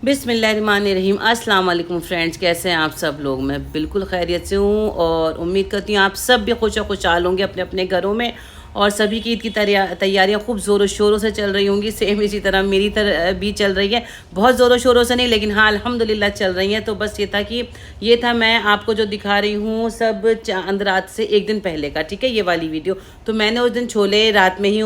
बिस्मिल्लाहिर्रहमानिर्रहीम। अस्सलाम वालेकुम फ्रेंड्स, कैसे हैं आप सब लोग। मैं बिल्कुल खैरियत से हूँ और उम्मीद करती हूँ आप सब भी खुशहाल होंगे अपने अपने घरों में। और सभी की ईद की तैयारियाँ खूब ज़ोरों शोरों से चल रही होंगी। सेम इसी तरह मेरी तरह भी चल रही है, बहुत ज़ोरों शोरों से नहीं लेकिन हाँ अल्हम्दुलिल्लाह चल रही हैं। तो बस ये था मैं आपको जो दिखा रही हूँ सब चांद रात से एक दिन पहले का, ठीक है, ये वाली वीडियो। तो मैंने उस दिन छोले रात में ही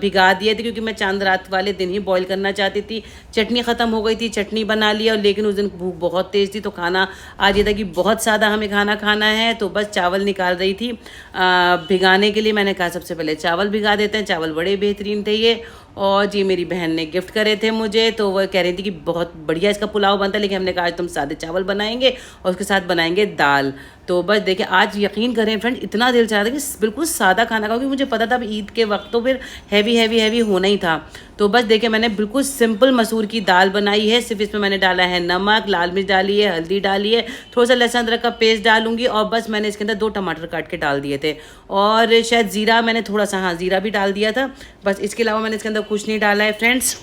भिगा दिए थे क्योंकि मैं चांद रात वाले दिन ही बॉईल करना चाहती थी। चटनी ख़त्म हो गई थी, चटनी बना लिया, और लेकिन उस दिन भूख बहुत तेज़ थी तो खाना आज ये था कि बहुत सादा हमें खाना खाना है। तो बस चावल निकाल रही थी भिगाने के लिए। मैंने कहा सबसे पहले चावल भिगा देते हैं। चावल बड़े बेहतरीन थे ये, और जी मेरी बहन ने गिफ्ट करे थे मुझे, तो वह कह रही थी कि बहुत बढ़िया इसका पुलाव बनता है, लेकिन हमने कहा आज तुम सादे चावल बनाएंगे और उसके साथ बनाएंगे दाल। तो बस देखिए आज यकीन करें फ्रेंड, इतना दिल चाह रहा था कि बिल्कुल सादा खाना खाओ, क्योंकि मुझे पता था अब ईद के वक्त तो फिर हैवी होना ही था। तो बस देखिए मैंने बिल्कुल सिंपल मसूर की दाल बनाई है। सिर्फ इसमें मैंने डाला है नमक, लाल मिर्च डाली है, हल्दी डाली है, थोड़ा सा लहसुन अदरक का पेस्ट डालूंगी, और बस मैंने इसके अंदर 2 टमाटर काट के डाल दिए थे, और शायद ज़ीरा मैंने थोड़ा सा, हाँ ज़ीरा भी डाल दिया था। बस इसके अलावा मैंने इसके अंदर कुछ नहीं डाला है फ्रेंड्स।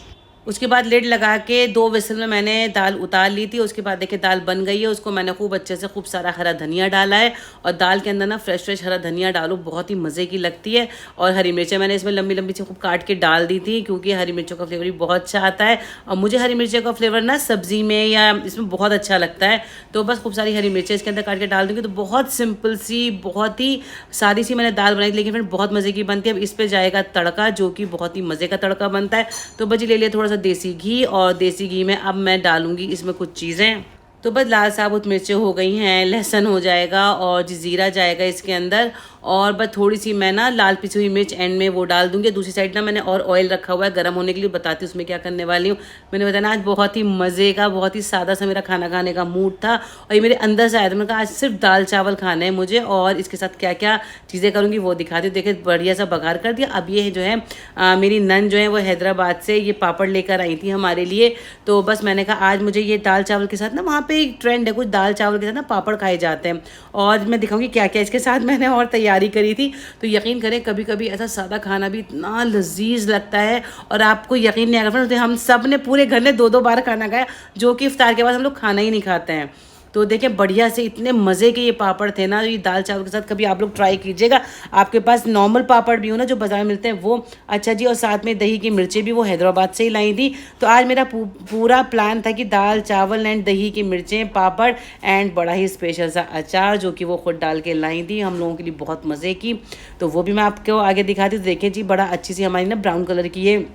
उसके बाद लिड लगा के 2 विसल में मैंने दाल उतार ली थी। उसके बाद देखिए दाल बन गई है। उसको मैंने खूब अच्छे से खूब सारा हरा धनिया डाला है, और दाल के अंदर ना फ्रेश हरा धनिया डालो, बहुत ही मज़े की लगती है। और हरी मिर्चें मैंने इसमें लंबी लंबी से खूब काट के डाल दी थी, क्योंकि हरी मिर्चों का फ्लेवर भी बहुत अच्छा आता है, और मुझे हरी मिर्चों का फ्लेवर ना सब्ज़ी में या इसमें बहुत अच्छा लगता है। तो बस खूब सारी हरी मिर्चें इसके अंदर काट के डाल दूँगी। तो बहुत सिंपल सी, बहुत ही सादी सी मैंने दाल बनाई थी, लेकिन फिर बहुत मज़े की बनती है। अब इस पर जाएगा तड़का, जो कि बहुत ही मज़े का तड़का बनता है। तो बस ले लिया थोड़ा सा देसी घी, और देसी घी में अब मैं डालूंगी इसमें कुछ चीज़ें। तो बस लाल साबुत मिर्चें हो गई हैं, लहसुन हो जाएगा, और जीरा जाएगा इसके अंदर, और बस थोड़ी सी मैं ना लाल पिसी हुई मिर्च एंड में वो डाल दूंगी। दूसरी साइड ना मैंने और ऑयल रखा हुआ है गर्म होने के लिए, बताती हूँ उसमें क्या करने वाली हूँ। मैंने बताया ना आज बहुत ही मज़े का, बहुत ही सादा सा मेरा खाना खाने का मूड था, और ये मेरे अंदर से आया था। मैंने कहा आज सिर्फ दाल चावल खाना है मुझे, और इसके साथ क्या क्या चीज़ें करूँगी वो दिखाती हूँ। देखिए बढ़िया सा बघार कर दिया। अब ये जो है मेरी नन जो है वो हैदराबाद से ये पापड़ लेकर आई थी हमारे लिए। तो बस मैंने कहा आज मुझे ये दाल चावल के साथ ना, वहाँ पे एक ट्रेंड है कुछ दाल चावल के साथ ना पापड़ खाए जाते हैं, और मैं दिखाऊंगी क्या क्या इसके साथ मैंने और तैयारी करी थी। तो यकीन करें कभी कभी ऐसा सादा खाना भी इतना लजीज लगता है, और आपको यकीन नहीं आएगा, हम सब ने पूरे घर ने 2-2 बार खाना खाया, जो कि इफ्तार के बाद हम लोग खाना ही नहीं खाते हैं। तो देखिए बढ़िया से इतने मज़े के ये पापड़ थे ना, ये दाल चावल के साथ कभी आप लोग ट्राई कीजिएगा। आपके पास नॉर्मल पापड़ भी हो ना जो बाज़ार में मिलते हैं वो, अच्छा जी, और साथ में दही की मिर्चें भी वो हैदराबाद से ही लाई थी। तो आज मेरा पूरा प्लान था कि दाल चावल एंड दही की मिर्चें, पापड़ एंड बड़ा ही स्पेशल सा अचार, जो कि वो खुद डाल के लाई थी हम लोगों के लिए, बहुत मज़े की। तो वो भी मैं आपको आगे दिखाती हूँ। देखिए जी बड़ा अच्छी सी हमारी ना ब्राउन कलर की ये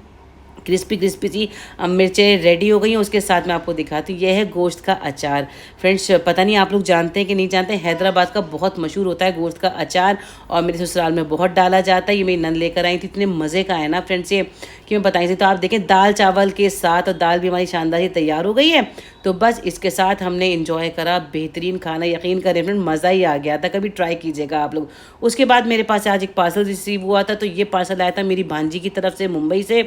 क्रिस्पी सी मिर्चें रेडी हो गई हैं। उसके साथ मैं आपको दिखाती हूँ, यह है गोश्त का अचार। फ्रेंड्स पता नहीं आप लोग जानते हैं कि नहीं जानते, हैदराबाद का बहुत मशहूर होता है गोश्त का अचार, और मेरे ससुराल में बहुत डाला जाता है। ये मेरी नन लेकर आई थी, इतने मज़े का है ना फ्रेंड्स ये कि मैं बताई थी। तो आप देखें दाल चावल के साथ, और दाल भी हमारी शानदार ही तैयार हो गई है। तो बस इसके साथ हमने इंजॉय करा बेहतरीन खाना, यकीन करें फ्रेंड मज़ा ही आ गया था, कभी ट्राई कीजिएगा आप लोग। उसके बाद मेरे पास आज एक पार्सल रिसीव हुआ था। तो ये पार्सल आया था मेरी भांजी की तरफ से मुंबई से।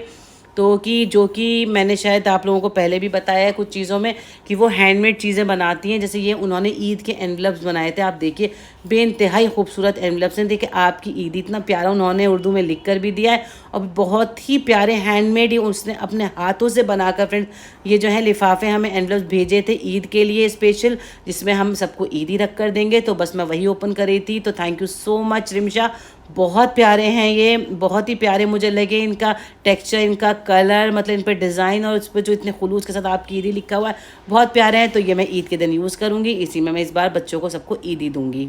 तो जो कि मैंने शायद आप लोगों को पहले भी बताया है कुछ चीज़ों में कि वो हैंडमेड चीज़ें बनाती हैं। जैसे ये उन्होंने ईद के एनवलप्स बनाए थे, आप देखिए बेइंतहाई खूबसूरत एनवलप्स हैं। देखिए आपकी ईद, इतना प्यारा उन्होंने उर्दू में लिख कर भी दिया है, और बहुत ही प्यारे हैंडमेड ही उसने अपने हाथों से बनाकर फ्रेंड ये जो है लिफाफे हमें एनवलप्स भेजे थे ईद के लिए स्पेशल, जिसमें हम सबको ईद ही रख कर देंगे। तो बस मैं वही ओपन कर रही थी। तो thank you so much Rimsha, बहुत प्यारे हैं ये, बहुत ही प्यारे मुझे लगे। इनका टेक्सचर, इनका कलर, मतलब इन पर डिज़ाइन, और उस पर जो इतने खुलूस के साथ आपकी ईदी लिखा हुआ है, बहुत प्यारे हैं। तो ये मैं ईद के दिन यूज़ करूँगी, इसी में मैं इस बार बच्चों को सबको ईदी दूँगी।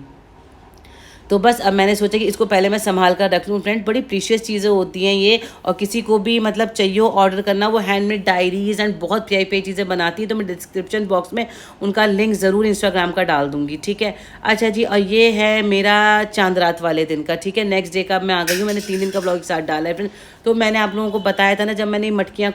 तो बस अब मैंने सोचा कि इसको पहले मैं संभाल कर रख लूँ। फ्रेंड बड़ी प्रीशियस चीज़ें होती हैं ये, और किसी को भी मतलब चाहिए ऑर्डर करना, वो हैंडमेड डायरीज़ एंड बहुत प्यारी चीज़ें बनाती है। तो मैं डिस्क्रिप्शन बॉक्स में उनका लिंक ज़रूर इंस्टाग्राम का डाल दूँगी, ठीक है। अच्छा जी, और ये है मेरा चांद रात वाले दिन का, ठीक है। नेक्स्ट डे का मैं आ गई हूँ, मैंने 3 दिन का ब्लॉग एक साथ डाला है फ्रेंड। तो मैंने आप लोगों को बताया था ना जब मैंने मटका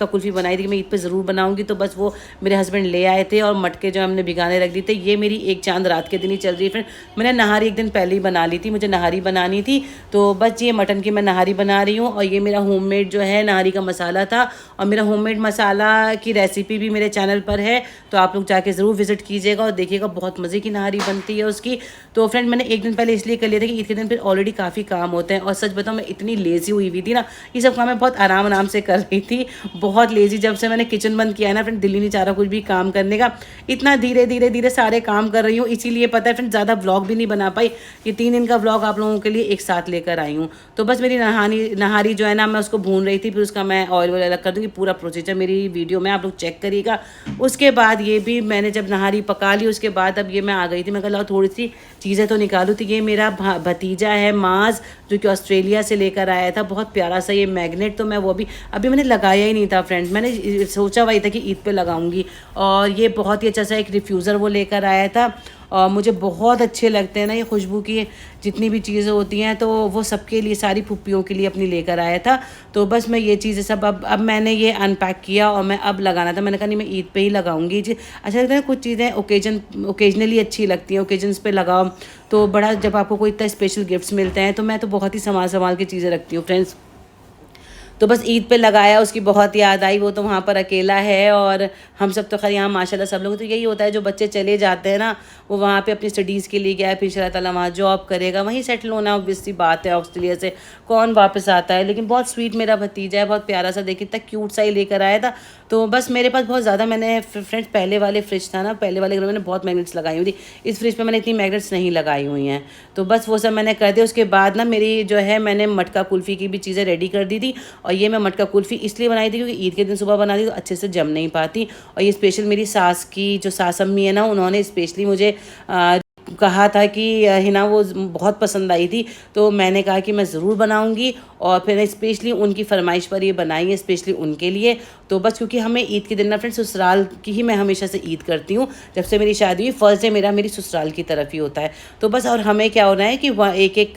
कुल्फ़ी बनाई थी कि मैं ईद पे ज़रूर बनाऊँगी। तो बस वो मेरे हस्बैंड ले आए थे, और मटके जो हमने भिगाने रख दिए थे। ये मेरी एक चांद रात के दिन ही चल रही है फ्रेंड। मैंने नहारी एक दिन पहले ही बना ली थी, मुझे नहारी बनानी थी। तो बस ये मटन की मैं नहारी बना रही हूँ, और ये मेरा होममेड जो है नहारी का मसाला था, और मेरा होममेड मसाला की रेसिपी भी मेरे चैनल पर है। तो आप लोग जाके ज़रूर विजिट कीजिएगा और देखिएगा, बहुत मज़े की नहारी बनती है उसकी। तो फ्रेंड मैंने एक दिन पहले इसलिए कर लिया था कि ईद के दिन फिर ऑलरेडी काफ़ी काम होते हैं, और सच बताऊँ मैं इतनी लेज़ी हुई लगी थी ना, ये सब काम मैं बहुत आराम से कर रही थी, बहुत लेजी। जब से मैंने किचन बंद किया है ना फ्रेंड, दिल ही नहीं चाह रहा कुछ भी काम करने का, इतना धीरे धीरे सारे काम कर रही हूँ। इसीलिए पता है फ्रेंड ज़्यादा व्लॉग भी नहीं बना पाई, ये 3 दिन का व्लॉग आप लोगों के लिए एक साथ लेकर आई हूँ। तो बस मेरी नहारी जो है ना, मैं उसको भून रही थी, फिर उसका मैं ऑयल वॉयल अलग कर दूँगी, पूरा प्रोसीजर मेरी वीडियो में आप लोग चेक करिएगा। उसके बाद ये भी मैंने जब नहारी पका ली, उसके बाद अब ये मैं आ गई थी, मैं कहा थोड़ी सी चीज़ें तो निकालूँ। तो ये मेरा भतीजा है माज, जो कि ऑस्ट्रेलिया से लेकर आया था, बहुत प्यारा सा ये मैग्नेट। तो मैं वो भी अभी मैंने लगाया ही नहीं था फ्रेंड्स, मैंने सोचा वही था कि ईद पे लगाऊंगी। और ये बहुत ही अच्छा सा एक डिफ्यूज़र वो लेकर आया था, और मुझे बहुत अच्छे लगते हैं ना ये खुशबू की जितनी भी चीज़ें होती हैं, तो वो सबके लिए, सारी फुप्पियों के लिए अपनी लेकर आया था। तो बस मैं ये चीज़ें सब अब मैंने ये अनपैक किया और मैं अब लगाना था। मैंने कहा नहीं, मैं ईद पे ही लगाऊंगी जी। अच्छा लगता है कुछ चीज़ें ओकेजनली अच्छी लगती हैं, ओकेजन्स पे लगाओ तो बड़ा, जब आपको कोई इतना स्पेशल गिफ्ट्स मिलते हैं। तो मैं तो बहुत ही संभाल के चीज़ें रखती हूँ फ्रेंड्स। तो बस ईद पे लगाया, उसकी बहुत याद आई। वो तो वहाँ पर अकेला है और हम सब तो खैर यहाँ माशाल्लाह सब लोग। तो यही होता है, जो बच्चे चले जाते हैं ना, वो वहाँ पे अपनी स्टडीज़ के लिए गया है, फिर इंशाअल्लाह ताला वहाँ जॉब करेगा, वहीं सेटल होना ऑब्वियसली बात है। ऑस्ट्रेलिया से कौन वापस आता है। लेकिन बहुत स्वीट मेरा भतीजा है, बहुत प्यारा सा, देखिए इतना क्यूट सा ही लेकर आया था। तो बस मेरे पास बहुत ज़्यादा, मैंने फ्रेंड्स पहले वाले फ्रिज था ना, पहले वाले घर में मैंने बहुत मैग्नेट्स लगाई हुई थी, इस फ्रिज पे मैंने इतनी मैग्नेट्स नहीं लगाई हुई हैं। तो बस वो सब मैंने कर दिया। उसके बाद ना मेरी जो है, मैंने मटका कुल्फ़ी की भी चीज़ें रेडी कर दी थी। और ये मैं मटका कुल्फ़ी इसलिए बनाई थी क्योंकि ईद के दिन सुबह बना दी तो अच्छे से जम नहीं पाती। और ये स्पेशल मेरी सास की, जो सास अम्मी है ना, उन्होंने स्पेशली मुझे कहा था कि हिना वो बहुत पसंद आई थी। तो मैंने कहा कि मैं ज़रूर बनाऊंगी, और फिर स्पेशली उनकी फरमाइश पर ये बनाई है, स्पेशली उनके लिए। तो बस क्योंकि हमें ईद के दिन ना फ्रेंड्स, ससुराल की ही मैं हमेशा से ईद करती हूँ। जब से मेरी शादी हुई, फर्स्ट डे मेरी ससुराल की तरफ ही होता है। तो बस, और हमें क्या हो रहा है कि वह एक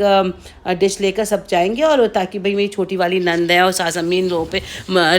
डिश लेकर सब जाएंगे, और ताकि भाई मेरी छोटी वाली नंद है और सास अम्मी, इन लोगों पे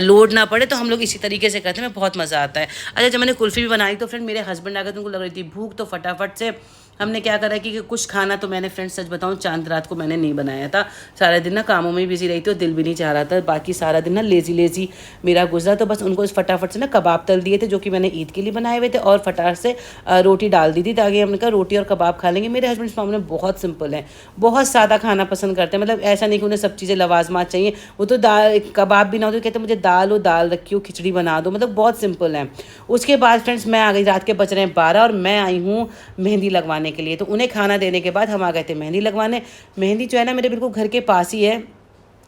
लोड ना पड़े। तो हम लोग इसी तरीके से करते हैं, बहुत मज़ा आता है। अच्छा, जब मैंने कुल्फ़ी भी बनाई तो फ्रेंड मेरे हस्बैंड आ गए, तो उनको लग रही थी भूख, तो फटाफट से हमने क्या करा कि कुछ खाना, तो मैंने फ्रेंड्स सच बताऊं, चांद रात को मैंने नहीं बनाया था। सारा दिन ना कामों में बिजी रही थी और दिल भी नहीं चाह रहा था, बाकी सारा दिन ना लेजी मेरा गुजरा। तो बस उनको फटाफट से ना कबाब तल दिए थे, जो कि मैंने ईद के लिए बनाए हुए थे, और फटाफट से रोटी डाल दी थी, ताकि हमने कहा रोटी और कबाब खा लेंगे। मेरे हस्बैंड मामले में बहुत सिंपल है, बहुत सादा खाना पसंद करते हैं। मतलब ऐसा नहीं कि उन्हें सब चीज़ें लवाजमात चाहिए। वो तो दाल कबाब भी ना हो तो कहते मुझे दाल रखी हो, खिचड़ी बना दो, मतलब बहुत सिंपल है। उसके बाद फ्रेंड्स मैं आ गई, रात के बज रहे हैं 12 और मैं आई हूँ मेहंदी लगवाने के लिए। तो उन्हें खाना देने के बाद हम आ गए थे मेहंदी लगवाने। मेहंदी जो है ना, मेरे बिल्कुल घर के पास ही है,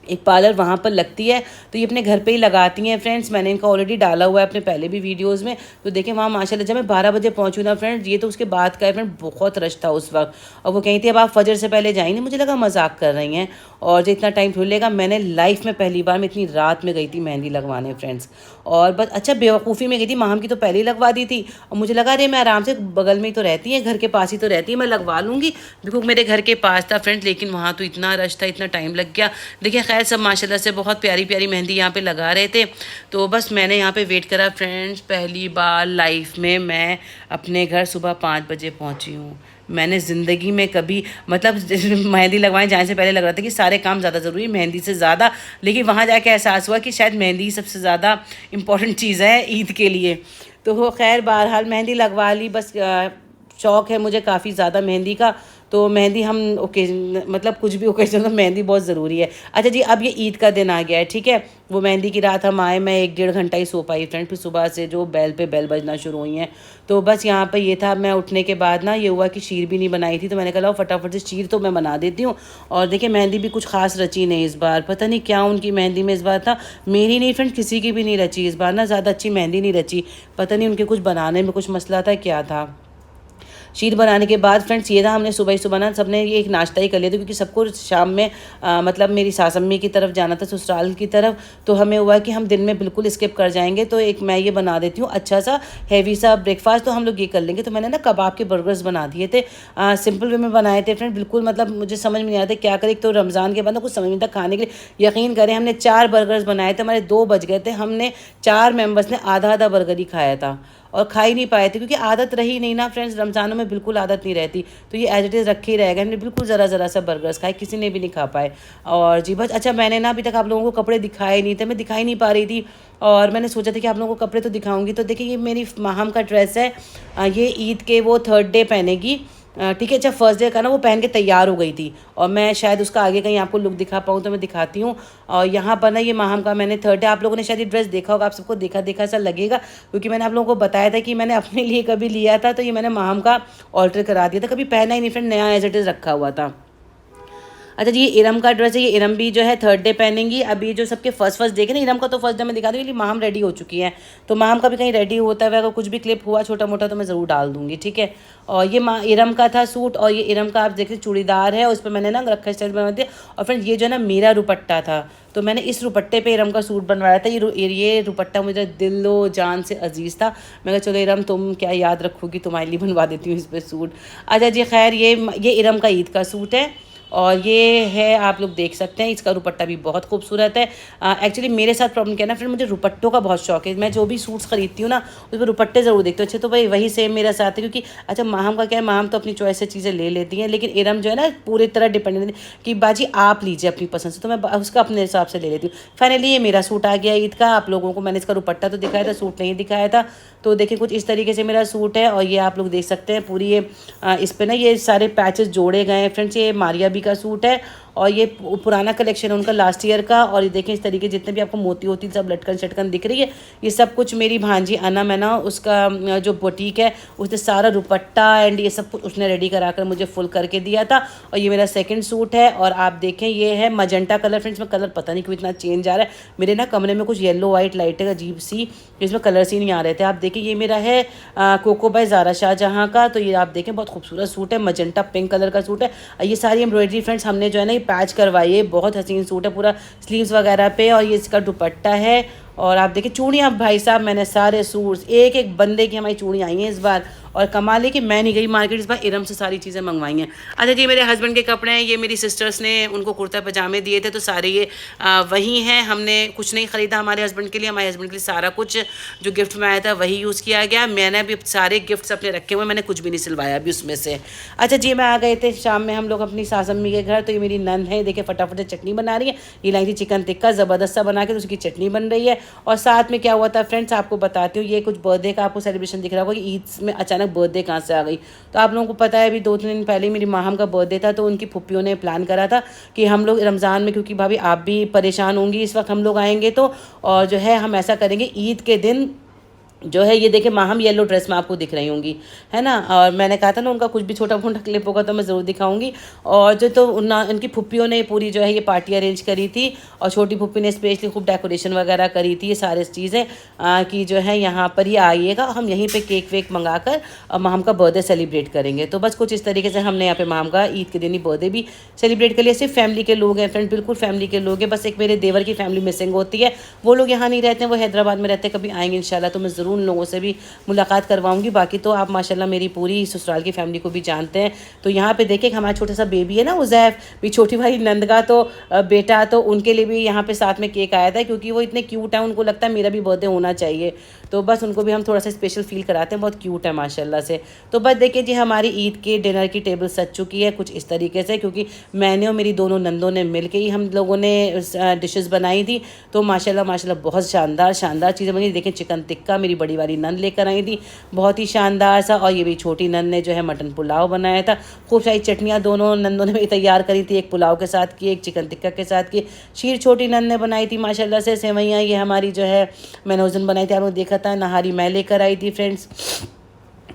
एक पार्लर वहाँ पर लगती है, तो ये अपने घर पे ही लगाती हैं फ्रेंड्स। मैंने इनका ऑलरेडी डाला हुआ है अपने पहले भी वीडियोस में। तो देखें वहाँ माशाल्लाह, जब मैं 12 बजे पहुँचूँ ना फ्रेंड्स, ये तो उसके बाद का है फ्रेंड, बहुत रश था उस वक्त। और वो कहीं थी अब आप फजर से पहले जाएंगे, मुझे लगा मजाक कर रही हैं और जो इतना टाइम थोड़ी लेगा। मैंने लाइफ में पहली बार मैं इतनी रात में गई थी मेहंदी लगवाने फ्रेंड्स। और बस अच्छा बेवकूफ़ी में गई थी, माहम की तो पहले ही लगवा दी थी, और मुझे लगा अरे मैं आराम से बगल में ही तो रहती है, घर के पास ही तो रहती है, मैं लगवा लूँगी, बिल्कुल मेरे घर के पास था फ्रेंड्स। लेकिन वहाँ तो इतना रश था, इतना टाइम लग गया। देखिए खैर सब माशाल्लाह से बहुत प्यारी प्यारी मेहंदी यहाँ पे लगा रहे थे। तो बस मैंने यहाँ पे वेट करा फ्रेंड्स। पहली बार लाइफ में मैं अपने घर सुबह 5 बजे पहुँची हूँ। मैंने ज़िंदगी में कभी, मतलब मेहंदी लगवाने जाने से पहले लग रहा था कि सारे काम ज़्यादा ज़रूरी है मेहंदी से ज़्यादा, लेकिन वहाँ जाके एहसास हुआ कि शायद मेहंदी सबसे ज़्यादा इम्पॉर्टेंट चीज़ है ईद के लिए। तो वो खैर बहरहाल मेहंदी लगवा ली। बस शौक़ है मुझे काफ़ी ज़्यादा मेहंदी का, तो मेहंदी हम ओकेजन, मतलब कुछ भी ओकेजन तो मेहंदी बहुत ज़रूरी है। अच्छा जी, अब ये ईद का दिन आ गया है, ठीक है। वो मेहंदी की रात हम आए, मैं 1-1.5 घंटा ही सो पाई फ्रेंड। फिर सुबह से जो बेल पे बेल बजना शुरू हुई हैं, तो बस यहाँ पे ये था। मैं उठने के बाद ना ये हुआ कि शीर भी नहीं बनाई थी, तो मैंने कहा फटाफट से शीर तो मैं बना देती हूँ। और देखिए मेहंदी भी कुछ खास रची नहीं इस बार, पता नहीं क्या उनकी मेहंदी में इस बार था, मेरी नहीं फ्रेंड किसी की भी नहीं रची इस बार ना, ज़्यादा अच्छी मेहंदी नहीं रची। पता नहीं उनके कुछ बनाने में कुछ मसला था, क्या था। शीर बनाने के बाद फ्रेंड्स ये था, हमने सुबह ही सुबह ना सबने ये एक नाश्ता ही कर लिया था, क्योंकि सबको शाम में मतलब मेरी सास अम्मी की तरफ जाना था, ससुराल की तरफ। तो हमें हुआ कि हम दिन में बिल्कुल स्किप कर जाएंगे, तो एक मैं ये बना देती हूँ अच्छा सा हैवी सा ब्रेकफास्ट, तो हम लोग ये कर लेंगे। तो मैंने ना कबाब के बर्गर्स बना दिए थे, सिंपल वे में बनाए थे फ्रेंड। बिल्कुल मतलब मुझे समझ में नहीं आता क्या करें, तो रमज़ान के बाद ना कुछ समझ नहीं था खाने के लिए। यकीन करें हमने 4 बर्गर्स बनाए थे, हमारे 2 बज गए थे। हमने 4 मेम्बर्स ने आधा बर्गर ही खाया था और खा ही नहीं पाए थे, क्योंकि आदत रही नहीं ना फ्रेंड्स, रमज़ानों में बिल्कुल आदत नहीं रहती। तो ये एज इट इज़ रखे ही रहेगा। हमने बिल्कुल ज़रा सा बर्गर्स खाए, किसी ने भी नहीं खा पाए। और जी बस अच्छा, मैंने ना अभी तक आप लोगों को कपड़े दिखाए नहीं थे, मैं दिखाई नहीं पा रही थी, और मैंने सोचा था कि आप लोगों को कपड़े तो दिखाऊंगी। तो देखिए ये मेरी माहम का ड्रेस है, ये ईद के वो 3rd डे पहनेगी। ठीक है। अच्छा, फर्स्ट डे का ना वो पहन के तैयार हो गई थी, और मैं शायद उसका आगे कहीं आपको लुक दिखा पाऊँ तो मैं दिखाती हूँ। और यहाँ पर ना ये माहम का मैंने थर्ड डे, आप लोगों ने शायद ये ड्रेस देखा होगा, आप सबको देखा देखा सा लगेगा, क्योंकि मैंने आप लोगों को बताया था कि मैंने अपने लिए कभी लिया था, तो ये मैंने माहम का ऑल्टर करा दिया था, कभी पहना ही नहीं फ्रेंड, नया एज इट इज़ रखा हुआ था। अच्छा जी, ये इरम का ड्रेस है, ये इरम भी जो है थर्ड डे पहनेंगी। अभी जो सबके फर्स्ट देखे ना, इरम का तो फर्स्ट डे में दिखा दूँगी, माहम रेडी हो चुकी है, तो माहम का भी कहीं रेडी होता है, अगर कुछ भी क्लिप हुआ छोटा मोटा तो मैं ज़रूर डाल दूँगी, ठीक है। और ये इरम का था सूट, और ये इरम का आप देखिए चूड़ीदार है, उस पर मैंने ना रखा स्टाइल बना दिया। और फ्रेंड्स, ये जो है ना मेरा दुपट्टा था, तो मैंने इस दुपट्टे पे इरम का सूट बनवाया था। ये दुपट्टा मुझे दिलो जान से अजीज़ था। मैं कहा चलो इरम तुम क्या याद रखोगी, तुम्हारे लिए बनवा देती हूँ इस पर सूट। अच्छा जी, खैर ये इरम का ईद का सूट है, और ये है, आप लोग देख सकते हैं, इसका दुपट्टा भी बहुत खूबसूरत है। एक्चुअली मेरे साथ प्रॉब्लम क्या है ना फिर, मुझे दुपट्टों का बहुत शौक है, मैं जो भी सूट्स खरीदती हूँ ना उस पर दुपट्टे ज़रूर देखती हूँ। अच्छा, तो भाई वही सेम मेरे साथ है, क्योंकि अच्छा माहम का क्या है, माहम तो अपनी चॉइस से चीज़ें ले लेती हैं, लेकिन इरम जो है ना पूरी तरह डिपेंडेंट कि बाजी आप लीजिए अपनी पसंद से, तो मैं उसका अपने हिसाब से ले लेती हूँ। फाइनली ये मेरा सूट आ गया ईद का। आप लोगों को मैंने इसका दुपट्टा तो दिखाया था, सूट नहीं दिखाया था, तो देखिए कुछ इस तरीके से मेरा सूट है। और ये आप लोग देख सकते हैं पूरी ये इस पर ना ये सारे पैचेस जोड़े गए हैं फ्रेंड्स। ये मारिया बी का सूट है, और ये पुराना कलेक्शन है उनका लास्ट ईयर का। और ये देखें इस तरीके जितने भी आपको मोती होती सब लटकन शटकन दिख रही है, ये सब कुछ मेरी भांजी अना मैना उसका जो बुटीक है उसने सारा दुपट्टा एंड ये सब कुछ उसने रेडी करा कर मुझे फुल करके दिया था। और ये मेरा सेकंड सूट है, और आप देखें ये है मजेंटा कलर फ्रेंड्स। में कलर पता नहीं क्यों इतना चेंज आ रहा है, मेरे ना कमरे में कुछ येलो वाइट लाइट है अजीब सी, जिसमें कलर्स ही नहीं आ रहे थे। आप देखिए ये मेरा है कोको बाय ज़ारा शाहजहाँ का, तो ये आप देखें बहुत खूबसूरत सूट है, मजेंटा पिंक कलर का सूट है। ये सारी एम्ब्रॉयडरी फ्रेंड्स हमने जो है ना ये पैच करवाइए, बहुत हसीन सूट है पूरा स्लीव्स वगैरह पे, और ये इसका दुपट्टा है। और आप देखिए चूड़ियाँ भाई साहब, मैंने सारे सूट्स एक एक बंदे की हमारी चूड़ियाँ आई हैं इस बार, और कमाल है कि मैं नहीं गई मार्केट इस बार, इरम से सारी चीज़ें मंगवाई हैं। अच्छा जी, मेरे हस्बैंड के कपड़े हैं, ये मेरी सिस्टर्स ने उनको कुर्ता पजामे दिए थे, तो सारे ये वही हैं। हमने कुछ नहीं ख़रीदा हमारे हस्बैंड के लिए, हमारे हस्बैंड के लिए सारा कुछ जो गिफ्ट में आया था वही यूज़ किया गया। मैंने भी सारे गिफ्ट्स अपने रखे हुए, मैंने कुछ भी नहीं सिलवाया अभी उसमें से। अच्छा जी, मैं आ गए थे शाम में हम लोग अपनी सास अम्मी के घर, तो ये मेरी नंद है, देखिए फटाफट चटनी बना रही है। ये लाई थी चिकन टिक्का ज़बरदस्त सा बना के, तो उसकी चटनी बन रही है। और साथ में क्या हुआ था फ्रेंड्स आपको बताती हूँ, ये कुछ बर्थडे का आपको सेलिब्रेशन दिख रहा होगा कि ईद में अचानक बर्थडे कहाँ से आ गई। तो आप लोगों को पता है अभी 2-3 दिन पहले मेरी माहम का बर्थडे था, तो उनकी फुप्पियों ने प्लान करा था कि हम लोग रमज़ान में, क्योंकि भाभी आप भी परेशान होंगी इस वक्त हम लोग आएंगे तो, और जो है हम ऐसा करेंगे ईद के दिन जो है, ये देखिए माहम येलो ड्रेस में आपको दिख रही होंगी, है ना। और मैंने कहा था ना उनका कुछ भी छोटा मोटा क्लिप होगा तो मैं ज़रूर दिखाऊंगी। और जो तो उनकी फुप्पियों ने पूरी जो है ये पार्टी अरेंज करी थी, और छोटी फुप्पी ने स्पेशली खूब डेकोरेशन वगैरह करी थी, ये सारी चीज़ें कि जो है यहाँ पर ही आइएगा, हम यहीं पर केक वेक मंगा कर माहम का बर्थडे सेलिब्रेट करेंगे। तो बस कुछ इस तरीके से हमने यहाँ पे माहम का ईद के दिन ही बर्थडे भी सेलिब्रेट कर लिया। सिर्फ फैमिली के लोग हैं फ्रेंड, बिल्कुल फैमिली के लोग हैं, बस एक मेरे देवर की फैमिली मिसिंग होती है, वो लोग यहाँ नहीं रहते हैं, वो हैदराबाद में रहते हैं। कभी आएंगे इंशाल्लाह तो मैं ज़रूर उन लोगों से भी मुलाकात करवाऊंगी। बाकी तो आप माशाल्लाह मेरी पूरी ससुराल की फैमिली को भी जानते हैं। तो यहाँ पे देखिए हमारा छोटा सा बेबी है ना उज़ैफ, भी छोटी भाई नंद का तो बेटा, तो उनके लिए भी यहाँ पे साथ में केक आया था, क्योंकि वो इतने क्यूट है, उनको लगता है मेरा भी बर्थडे होना चाहिए, तो बस उनको भी हम थोड़ा सा स्पेशल फील कराते हैं, बहुत क्यूट है माशाल्लाह से। तो बस देखिए जी हमारी ईद के डिनर की टेबल सज चुकी है कुछ इस तरीके से, क्योंकि मैंने और मेरी दोनों नंदों ने मिल के ही हम लोगों ने डिशेज़ बनाई थी। तो माशाल्लाह माशाल्लाह बहुत शानदार शानदार चीज़ें बनी। देखें चिकन टिक्का मेरी बड़ी वाली नंद लेकर आई थी, बहुत ही शानदार सा, और ये भी छोटी नंद ने जो है मटन पुलाव बनाया था। खूब सारी चटनियाँ दोनों नंदों ने भी तैयार करी थी, एक पुलाव के साथ की, एक चिकन टिक्का के साथ की। खीर छोटी नंद ने बनाई थी माशाल्लाह से। सेवैयाँ ये हमारी जो है मैंने उस दिन बनाई थी, आपने देखा था। नहारी मैं लेकर आई थी फ्रेंड्स,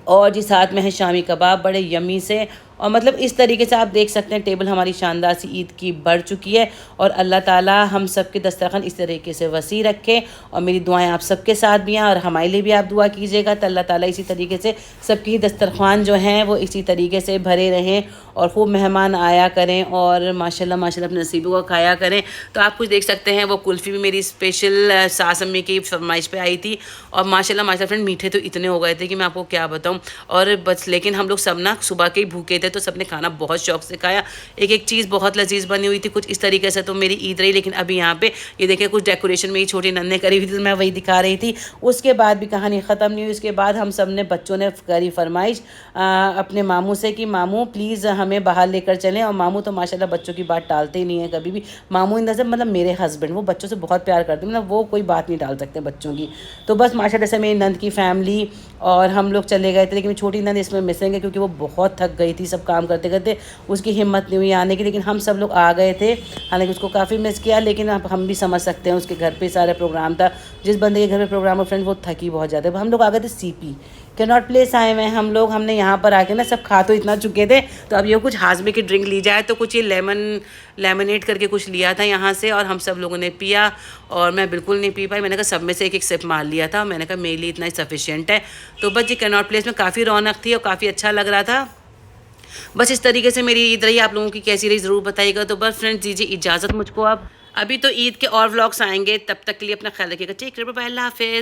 और जी साथ में है शामी कबाब बड़े यमी से। और मतलब इस तरीके से आप देख सकते हैं टेबल हमारी शानदार सी ईद की बढ़ चुकी है। और अल्लाह ताला हम सब के दस्तरखान इस तरीके से वसी रखे, और मेरी दुआएं आप सबके साथ भी हैं, और हमारे लिए भी आप दुआ कीजिएगा तो अल्लाह ताला इसी तरीके से सबकी दस्तरखान जो हैं वो इसी तरीके से भरे रहें, और खूब मेहमान आया करें, और माशाल्लाह माशाल्लाह अपने नसीबों को खाया करें। तो आप कुछ देख सकते हैं वो कुल्फ़ी भी मेरी स्पेशल सास अम्मी की फरमाइश पे आई थी, और माशाल्लाह माशाल्लाह फ्रेंड मीठे तो इतने हो गए थे कि मैं आपको क्या बताऊँ। और बस लेकिन हम लोग सब ना सुबह के ही भूखे थे, तो सबने खाना बहुत शौक से खाया। एक एक चीज़ बहुत लजीज बनी हुई थी कुछ इस तरीके से। तो मेरी ईद रही, लेकिन अभी यहाँ पे ये देखिए कुछ डेकोरेशन मेरी छोटी नन्हे करी हुई थी, तो मैं वही दिखा रही थी। उसके बाद भी कहानी ख़त्म नहीं हुई। उसके बाद हम सब ने बच्चों ने करी फरमाइश अपने मामू से कि मामू प्लीज़ हमें बाहर लेकर चलें। और मामू तो माशाल्लाह बच्चों की बात टालते ही नहीं है कभी भी। मामू इन दर मतलब मेरे हस्बैंड, वो बच्चों से बहुत प्यार करते हैं, मतलब वो कोई बात नहीं टाल सकते बच्चों की। तो बस माशाल्लाह से मेरी नंद की फैमिली और हम लोग चले गए थे, लेकिन छोटी नंद इसमें मिसिंग है क्योंकि वो बहुत थक गई थी सब काम करते करते, उसकी हिम्मत नहीं हुई आने की। लेकिन हम सब लोग आ गए थे, हालांकि उसको काफ़ी मिस किया, लेकिन अब हम भी समझ सकते हैं, उसके घर पे सारा प्रोग्राम था। जिस बंदे के घर पे प्रोग्राम हो फ्रेंड, वो थकी बहुत ज़्यादा। हम लोग आ गए थे CP कैनॉट प्लेस आए हुए हैं हम लोग। हमने यहाँ पर आके ना सब खा तो इतना चुके थे, तो अब ये कुछ हाजमे की ड्रिंक ली जाए, तो कुछ ये लेमनेड करके कुछ लिया था यहाँ से, और हम सब लोगों ने पिया। और मैं बिल्कुल नहीं पी पाई, मैंने कहा सब में से एक एक सिप मार लिया था, मैंने कहा मेरे लिए इतना ही सफिशिएंट है। तो बस ये कैनॉट प्लेस में काफ़ी रौनक थी और काफ़ी अच्छा लग रहा था। बस इस तरीके से मेरी ईद रही। आप लोगों की कैसी रही ज़रूर बताइएगा। तो बस फ्रेंड्स दीजिए इजाज़त मुझको अब, अभी तो ईद के और व्लॉग्स आएंगे, तब तक के लिए अपना ख्याल रखिएगा। ठीक है, बाय, अल्लाह हाफिज़।